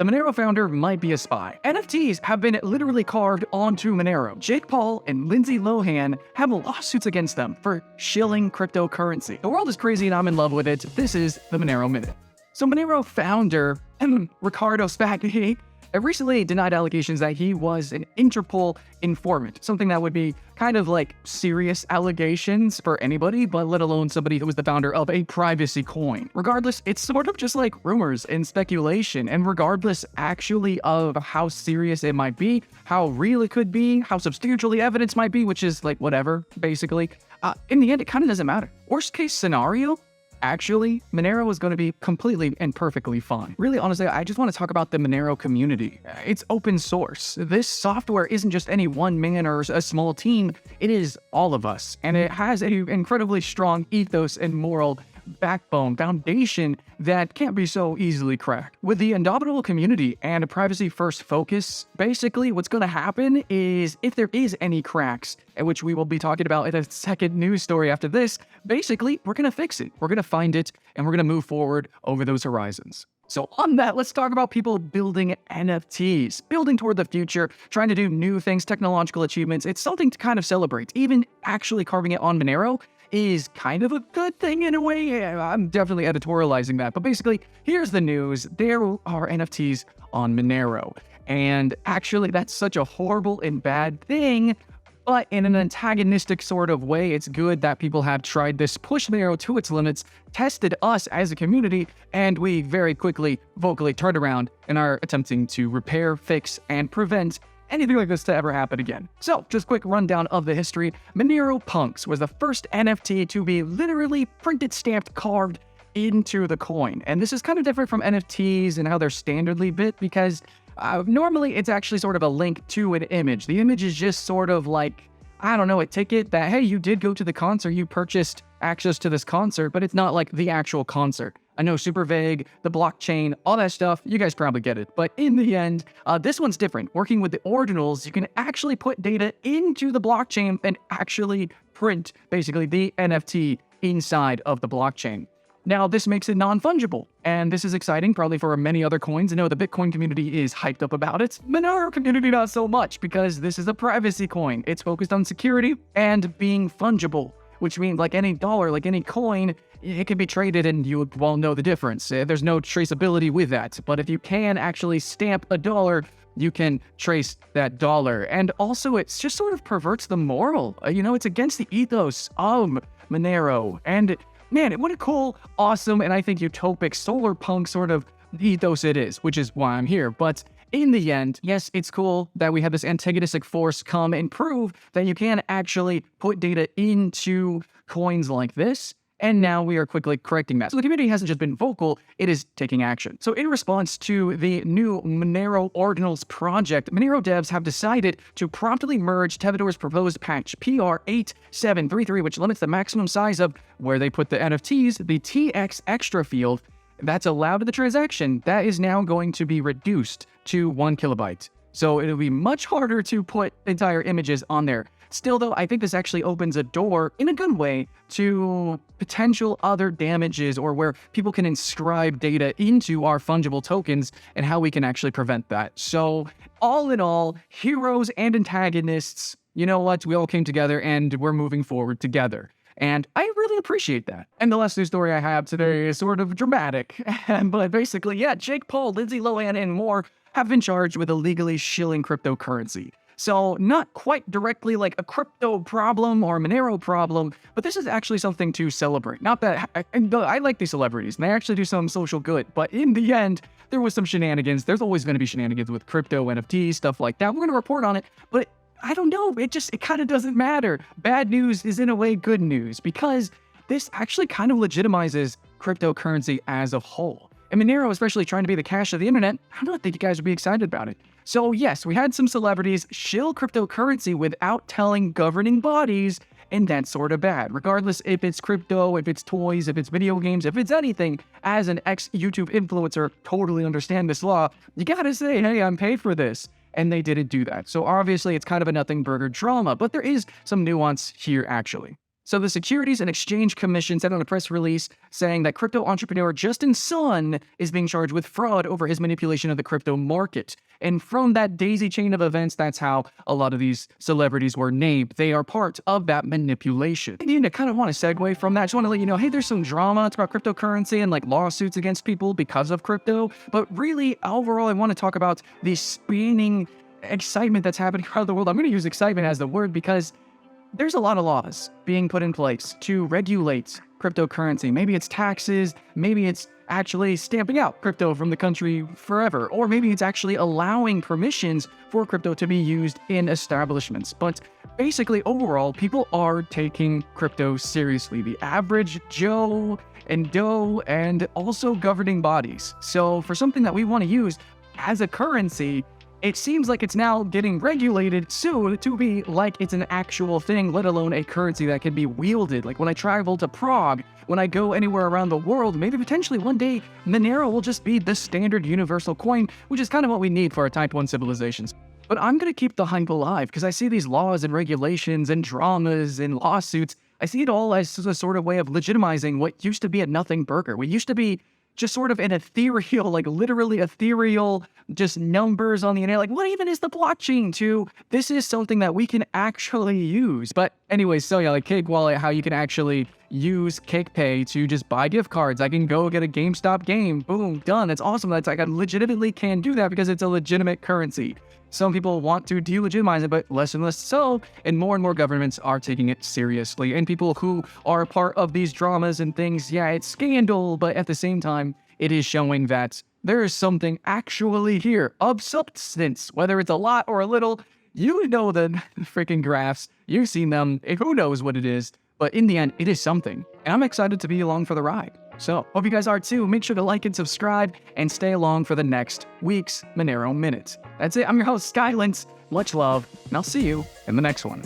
The Monero founder might be a spy. NFTs have been literally carved onto Monero. Jake Paul and Lindsay Lohan have lawsuits against them for shilling cryptocurrency. The world is crazy and I'm in love with it. This is the Monero Minute. So Monero founder, Riccardo Spagni, recently denied allegations that he was an Interpol informant, something that would be kind of like serious allegations for anybody, but let alone somebody who was the founder of a privacy coin. Regardless, it's sort of just like rumors and speculation, and regardless actually of how serious it might be, how real it could be, how substantial the evidence might be, which is like whatever, basically, in the end, it kind of doesn't matter. Worst case scenario, actually, Monero is going to be completely and perfectly fine. Really, honestly, I just want to talk about the Monero community. It's open source. This software isn't just any one man or a small team. It is all of us. And it has an incredibly strong ethos and moral backbone, foundation that can't be so easily cracked. With the indomitable community and a privacy-first focus, basically what's going to happen is if there is any cracks, which we will be talking about in a second news story after this, basically we're going to fix it. We're going to find it and we're going to move forward over those horizons. So on that, let's talk about people building NFTs, building toward the future, trying to do new things, technological achievements. It's something to kind of celebrate. Even actually carving it on Monero is kind of a good thing in a way. I'm definitely editorializing that. But basically, here's the news. There are NFTs on Monero. And actually, that's such a horrible and bad thing. But in an antagonistic sort of way, it's good that people have tried this, pushed Monero to its limits, tested us as a community, and we very quickly, vocally turned around and are attempting to repair, fix, and prevent anything like this to ever happen again. So, just quick rundown of the history. Monero Punks was the first NFT to be literally printed, stamped, carved into the coin. And this is kind of different from NFTs and how they're standardly bit because normally it's actually sort of a link to an image. The image is just sort of like, I don't know, a ticket that, hey, you did go to the concert, you purchased access to this concert, but it's not like the actual concert. I know, super vague, the blockchain, all that stuff, you guys probably get it. But in the end, this one's different. Working with the ordinals, you can actually put data into the blockchain and actually print, basically, the NFT inside of the blockchain. Now, this makes it non-fungible, and this is exciting probably for many other coins. I know the Bitcoin community is hyped up about it. Monero community not so much, because this is a privacy coin. It's focused on security and being fungible, which means like any dollar, like any coin, it can be traded and you won't know the difference. There's no traceability with that. But if you can actually stamp a dollar, you can trace that dollar. And also, it's just sort of perverts the moral. It's against the ethos of Monero. And man, what a cool, awesome, and I think utopic solar punk sort of ethos it is, which is why I'm here. But in the end, yes, it's cool that we have this antagonistic force come and prove that you can actually put data into coins like this. And now we are quickly correcting that. So the community hasn't just been vocal, it is taking action. So in response to the new Monero Ordinals project, Monero devs have decided to promptly merge Tevador's proposed patch PR8733, which limits the maximum size of where they put the NFTs, the TX extra field that's allowed in the transaction. That is now going to be reduced to 1 kilobyte. So it'll be much harder to put entire images on there. Still, though, I think this actually opens a door, in a good way, to potential other damages or where people can inscribe data into our fungible tokens and how we can actually prevent that. So, all in all, heroes and antagonists, you know what? We all came together and we're moving forward together. And I really appreciate that. And the last news story I have today is sort of dramatic. But basically, yeah, Jake Paul, Lindsay Lohan, and more have been charged with illegally shilling cryptocurrency. So not quite directly like a crypto problem or a Monero problem, but this is actually something to celebrate. Not that I like these celebrities and they actually do some social good, but in the end, there was some shenanigans. There's always going to be shenanigans with crypto, NFTs, stuff like that. We're going to report on it, but I don't know. It kind of doesn't matter. Bad news is in a way good news because this actually kind of legitimizes cryptocurrency as a whole. And Monero, especially trying to be the cash of the internet, I don't think you guys would be excited about it. So yes, we had some celebrities shill cryptocurrency without telling governing bodies, and that's sort of bad. Regardless if it's crypto, if it's toys, if it's video games, if it's anything, as an ex-YouTube influencer, totally understand this law, you gotta say, hey, I'm paid for this. And they didn't do that. So obviously it's kind of a nothing burger drama, but there is some nuance here actually. So the Securities and Exchange Commission said on a press release saying that crypto entrepreneur Justin Sun is being charged with fraud over his manipulation of the crypto market. And from that daisy chain of events, that's how a lot of these celebrities were named. They are part of that manipulation. And I kind of want to segue from that. I just want to let you know, hey, there's some drama. It's about cryptocurrency and like lawsuits against people because of crypto. But really, overall, I want to talk about the spinning excitement that's happening around the world. I'm going to use excitement as the word because there's a lot of laws being put in place to regulate cryptocurrency. Maybe it's taxes, maybe it's actually stamping out crypto from the country forever, or maybe it's actually allowing permissions for crypto to be used in establishments. But basically, overall, people are taking crypto seriously. The average Joe and Doe, and also governing bodies. So for something that we want to use as a currency, it seems like it's now getting regulated soon to be like it's an actual thing, let alone a currency that can be wielded. Like when I travel to Prague, when I go anywhere around the world, maybe potentially one day, Monero will just be the standard universal coin, which is kind of what we need for our Type 1 civilizations. But I'm going to keep the hype alive because I see these laws and regulations and dramas and lawsuits. I see it all as a sort of way of legitimizing what used to be a nothing burger. We used to be just sort of an ethereal, like literally ethereal, just numbers on the internet. Like, what even is the blockchain to this is something that we can actually use? But anyways, so yeah, like Cake Wallet, how you can actually use Cake Pay to just buy gift cards. I can go get a GameStop game. Boom, done. That's awesome. That's like I legitimately can do that because it's a legitimate currency. Some people want to delegitimize it, but less and less so, and more governments are taking it seriously. And people who are part of these dramas and things, yeah, it's scandal, but at the same time, it is showing that there is something actually here of substance, whether it's a lot or a little. You know the freaking graphs, you've seen them, and who knows what it is, but in the end, it is something. And I'm excited to be along for the ride. So, hope you guys are too. Make sure to like and subscribe, and stay along for the next week's Monero Minute. That's it. I'm your host, Skylance. Much love, and I'll see you in the next one.